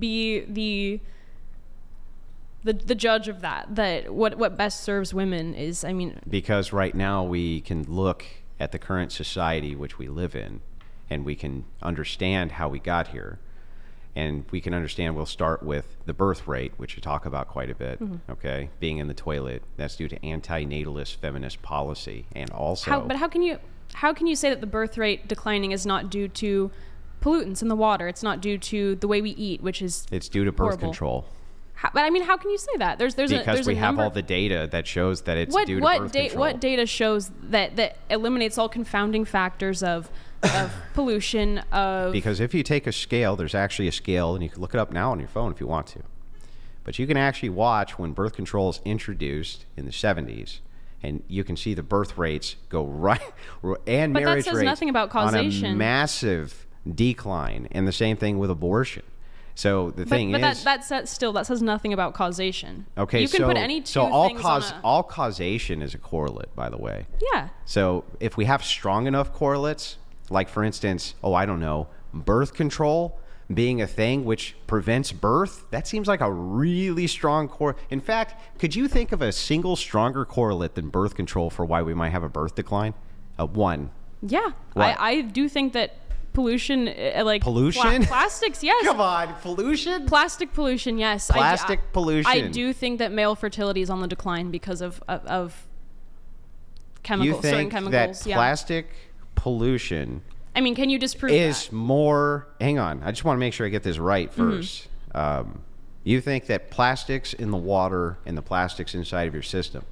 be the judge of that what best serves women is, I mean, because right now we can look at the current society which we live in, and we can understand how we got here, and we can understand. We'll start with the birth rate, which you talk about quite a bit. Okay, being in the toilet, that's due to anti-natalist feminist policy, and also how can you say that the birth rate declining is not due to pollutants in the water? It's not due to the way we eat, which is it's due to birth horrible. Control. But I mean, how can you say that? There's because we a have number, all the data that shows that it's due to birth control. What data shows that eliminates all confounding factors of pollution of? Because if you take a scale, there's actually a scale, and you can look it up now on your phone if you want to. But you can actually watch when birth control is introduced in the 70s, and you can see the birth rates go right, and but marriage that says rates nothing about causation. On a massive decline, and the same thing with abortion. So the thing is, that says nothing about causation. Okay, you can put any two things all causation is a correlate, by the way. Yeah. So if we have strong enough correlates, like for instance, I don't know, birth control being a thing which prevents birth, that seems like a really strong correlate. In fact, could you think of a single stronger correlate than birth control for why we might have a birth decline? One. Yeah, I do think that pollution, plastics, yes. Come on, pollution? Plastic pollution, yes. Plastic pollution. I do think that male fertility is on the decline because of chemicals, certain chemicals. That plastic pollution, I mean, can you disprove is more, hang on, I just want to make sure I get this right first. You think that plastics in the water and the plastics inside of your system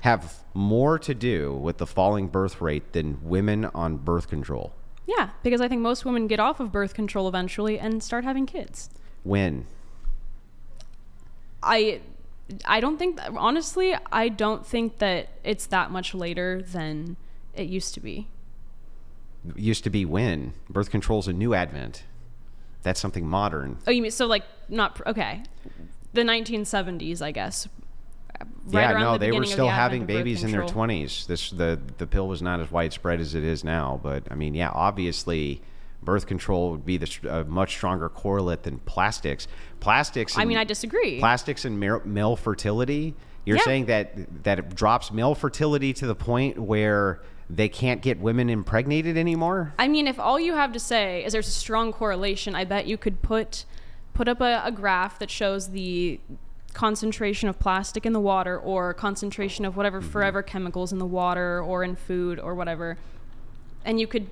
have more to do with the falling birth rate than women on birth control? Yeah, because I think most women get off of birth control eventually and start having kids. When? I don't think, honestly, I don't think that it's that much later than it used to be. Used to be when? Birth control's a new advent. That's something modern. Oh, you mean, so like, not, okay. The 1970s, I guess. Right around the they were beginning still of the having advent of babies in their birth control. 20s. The pill was not as widespread as it is now, but I mean, yeah, obviously birth control would be a much stronger correlate than plastics. I mean, I disagree. Plastics and male fertility. You're saying that it drops male fertility to the point where they can't get women impregnated anymore? I mean, if all you have to say is there's a strong correlation, I bet you could put up a graph that shows the concentration of plastic in the water or concentration of whatever forever chemicals in the water or in food or whatever, and you could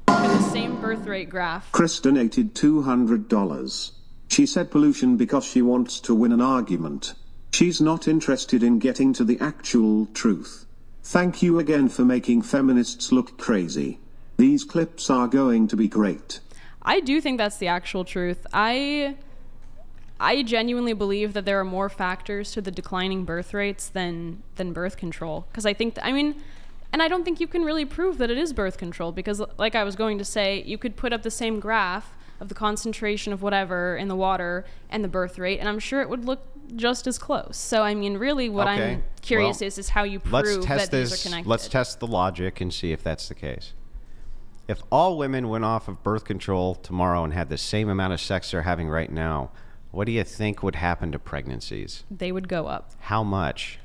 put the same birth rate graph. Chris donated $200. She said pollution because she wants to win an argument. She's not interested in getting to the actual truth. Thank you again for making feminists look crazy. These clips are going to be great. I do think that's the actual truth. I genuinely believe that there are more factors to the declining birth rates than birth control. Because I think, and I don't think you can really prove that it is birth control, because like I was going to say, you could put up the same graph of the concentration of whatever in the water and the birth rate, and I'm sure it would look just as close. So, I mean, really what I'm curious is how you prove that these are connected. Let's test the logic and see if that's the case. If all women went off of birth control tomorrow and had the same amount of sex they're having right now, what do you think would happen to pregnancies? They would go up. How much?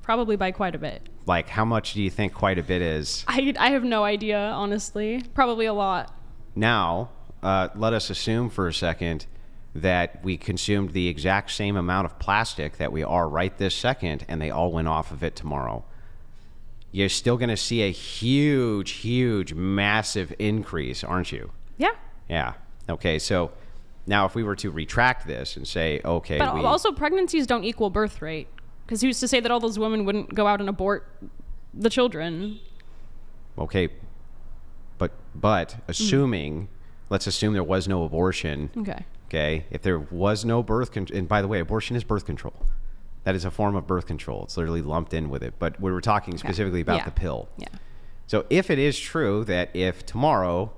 Probably by quite a bit. Like, how much do you think quite a bit is? I have no idea, honestly. Probably a lot. Now, let us assume for a second that we consumed the exact same amount of plastic that we are right this second, and they all went off of it tomorrow. You're still going to see a huge, massive increase, aren't you? Yeah. Yeah. Okay, so now if we were to retract this and say, okay... But also pregnancies don't equal birth rate. Because who's to say that all those women wouldn't go out and abort the children? Okay, but assuming... Let's assume there was no abortion. Okay. If there was no birth control, and by the way, abortion is birth control. That is a form of birth control. It's literally lumped in with it. But we were talking specifically about the pill. Yeah. So if it is true that if tomorrow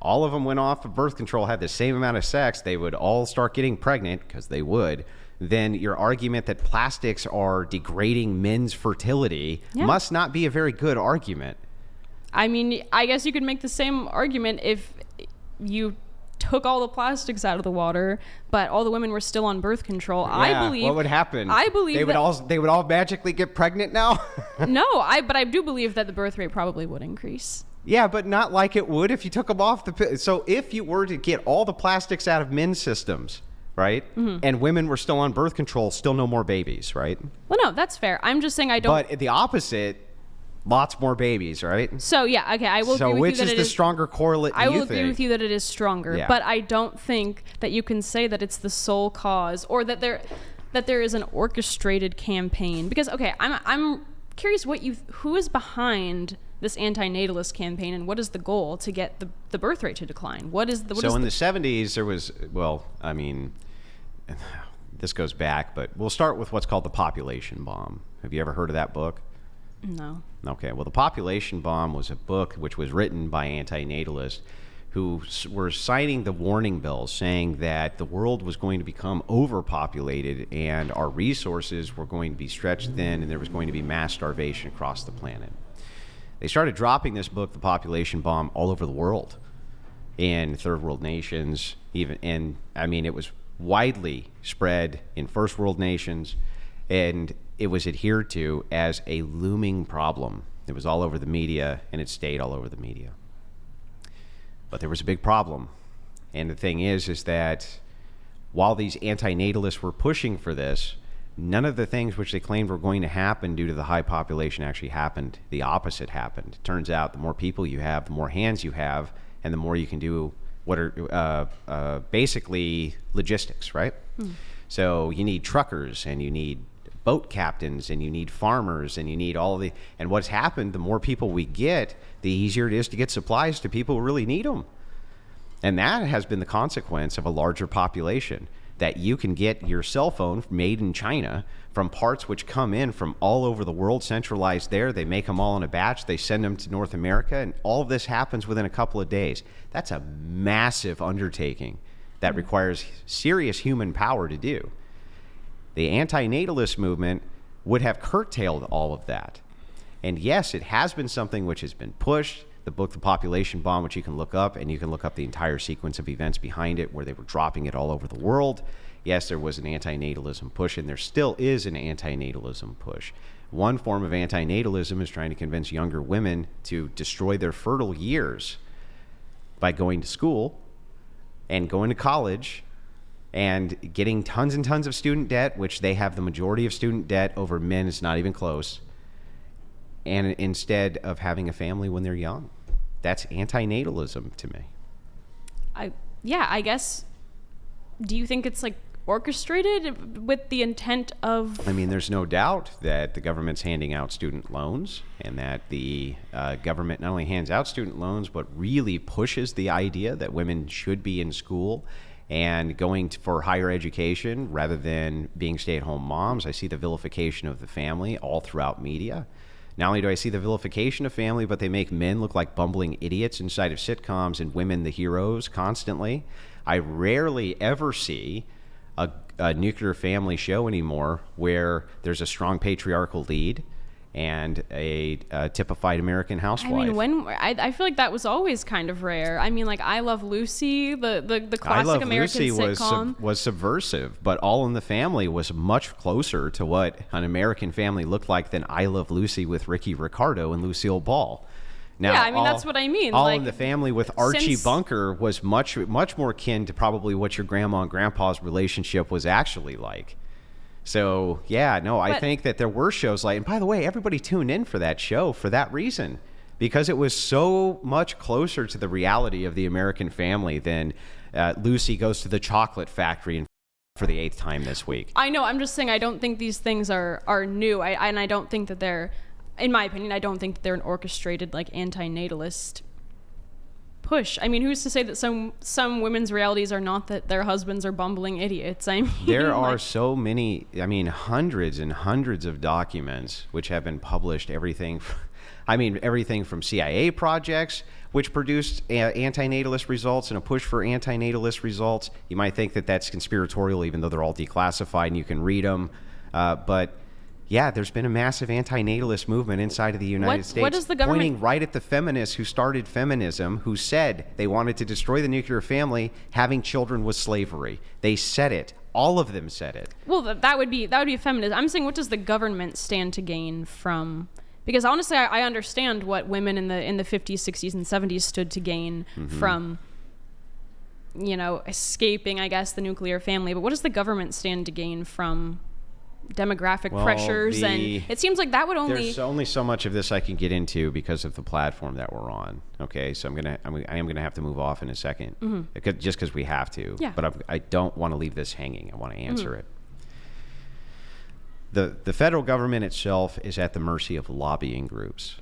all of them went off of birth control, had the same amount of sex, they would all start getting pregnant, because they would, then your argument that plastics are degrading men's fertility must not be a very good argument. I mean, I guess you could make the same argument if you took all the plastics out of the water, but all the women were still on birth control, I believe... What would happen? I believe they would all magically get pregnant now? No, but I do believe that the birth rate probably would increase. Yeah, but not like it would if you took them off the... So if you were to get all the plastics out of men's systems, right? Mm-hmm. And women were still on birth control, still no more babies, right? Well, no, that's fair. I'm just saying I don't... But the opposite, lots more babies, right? So, yeah, okay, I will agree with you that it is... So which is the stronger correlate, I will agree with you that it is stronger, Yeah. but I don't think that you can say that it's the sole cause or that there is an orchestrated campaign. Because, okay, I'm curious who is behind this anti-natalist campaign, and what is the goal to get the birth rate to decline? So in the 70s, there was, well, I mean, this goes back, but we'll start with what's called the population bomb. Have you ever heard of that book? No. Okay, well, the population bomb was a book which was written by anti-natalists who were citing the warning bells, saying that the world was going to become overpopulated and our resources were going to be stretched thin and there was going to be mass starvation across the planet. They started dropping this book, The Population Bomb, all over the world, in third world nations, and I mean, it was widely spread in first world nations, and it was adhered to as a looming problem. It was all over the media, and it stayed all over the media. But there was a big problem, and the thing is that while these anti-natalists were pushing for this, none of the things which they claimed were going to happen due to the high population actually happened. The opposite happened. It turns out the more people you have, the more hands you have, and the more you can do what are basically logistics, right? So you need truckers, and you need boat captains, and you need farmers, and you need all of the... And what's happened, the more people we get, the easier it is to get supplies to people who really need them. And that has been the consequence of a larger population. That you can get your cell phone made in China from parts which come in from all over the world, centralized there. They make them all in a batch. They send them to North America, and all of this happens within a couple of days. That's a massive undertaking that requires serious human power to do. The anti-natalist movement would have curtailed all of that. And yes, it has been something which has been pushed. The book, The Population Bomb, which you can look up, and you can look up the entire sequence of events behind it where they were dropping it all over the world. Yes, there was an anti-natalism push, and there still is an anti-natalism push. One form of anti-natalism is trying to convince younger women to destroy their fertile years by going to school and going to college and getting tons and tons of student debt, which they have the majority of student debt over men. It's not even close. And instead of having a family when they're young. That's anti-natalism to me. I guess, do you think it's like orchestrated with the intent of... I mean, there's no doubt that the government's handing out student loans, and that the government not only hands out student loans, but really pushes the idea that women should be in school and going for higher education rather than being stay-at-home moms. I see the vilification of the family all throughout media. Not only do I see the vilification of family, but they make men look like bumbling idiots inside of sitcoms and women the heroes constantly. I rarely ever see a nuclear family show anymore where there's a strong patriarchal lead and a typified American housewife. I mean, I feel like that was always kind of rare. I mean, like I Love Lucy, the classic I Love American Lucy sitcom. was subversive, but All in the Family was much closer to what an American family looked like than I Love Lucy with Ricky Ricardo and Lucille Ball. Now, yeah, I mean, that's what I mean. All like, in the Family with Archie Bunker was much more akin to probably what your grandma and grandpa's relationship was actually like. So, yeah, no, I think that there were shows like, and by the way, everybody tuned in for that show for that reason, because it was so much closer to the reality of the American family than Lucy Goes to the Chocolate Factory for the 8th time this week. I know, I'm just saying I don't think these things are new, and I don't think that they're, in my opinion, I don't think that they're an orchestrated, like, anti-natalist push. I mean, who's to say that some women's realities are not that their husbands are bumbling idiots? I mean, there are so many, I mean, hundreds and hundreds of documents which have been published, everything from CIA projects which produced anti-natalist results and a push for anti-natalist results. You might think that that's conspiratorial, even though they're all declassified and you can read them. But Yeah, there's been a massive anti-natalist movement inside of the United States. What does the government... Pointing right at the feminists who started feminism, who said they wanted to destroy the nuclear family. Having children was slavery. They said it. All of them said it. Well, that would be a feminist. I'm saying, what does the government stand to gain from... Because honestly, I understand what women in the 50s, 60s, and 70s stood to gain from, escaping, I guess, the nuclear family. But what does the government stand to gain from demographic pressures? And it seems like that would only... There's only so much of this I can get into because of the platform that we're on. Okay, so I am gonna have to move off in a second, just because we have to. Yeah. But I don't want to leave this hanging. I want to answer it. The federal government itself is at the mercy of lobbying groups.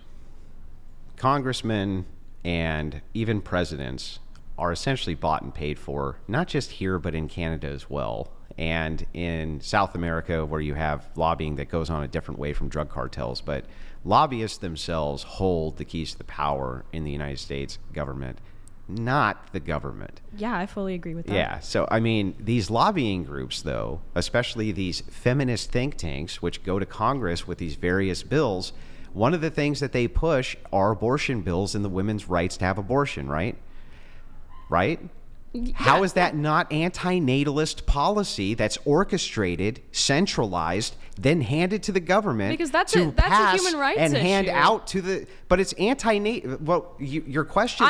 Congressmen and even presidents are essentially bought and paid for, not just here, but in Canada as well. And in South America, where you have lobbying that goes on a different way from drug cartels. But lobbyists themselves hold the keys to the power in the United States government, not the government. Yeah, I fully agree with that. Yeah. So, I mean, these lobbying groups, though, especially these feminist think tanks, which go to Congress with these various bills, one of the things that they push are abortion bills and the women's rights to have abortion, right? Right? Yeah, how is that not anti-natalist policy that's orchestrated, centralized, then handed to the government? Because that's a human rights and issue. Hand out to the... But it's anti-natal... Well, your question,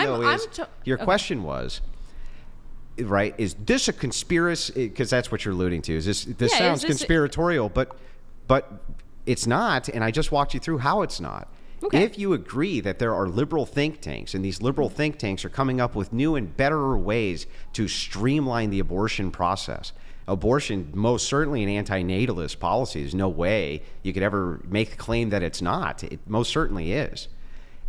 question was, right, is this a conspiracy? Because that's what you're alluding to. This sounds conspiratorial, but it's not, and I just walked you through how it's not. Okay. If you agree that there are liberal think tanks, and these liberal think tanks are coming up with new and better ways to streamline the abortion process, abortion most certainly an anti-natalist policy. There's no way you could ever make the claim that it's not. It most certainly is.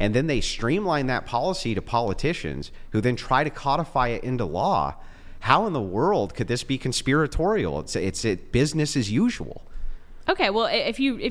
And then they streamline that policy to politicians who then try to codify it into law. How in the world could this be conspiratorial? It's business as usual. Okay, well, if you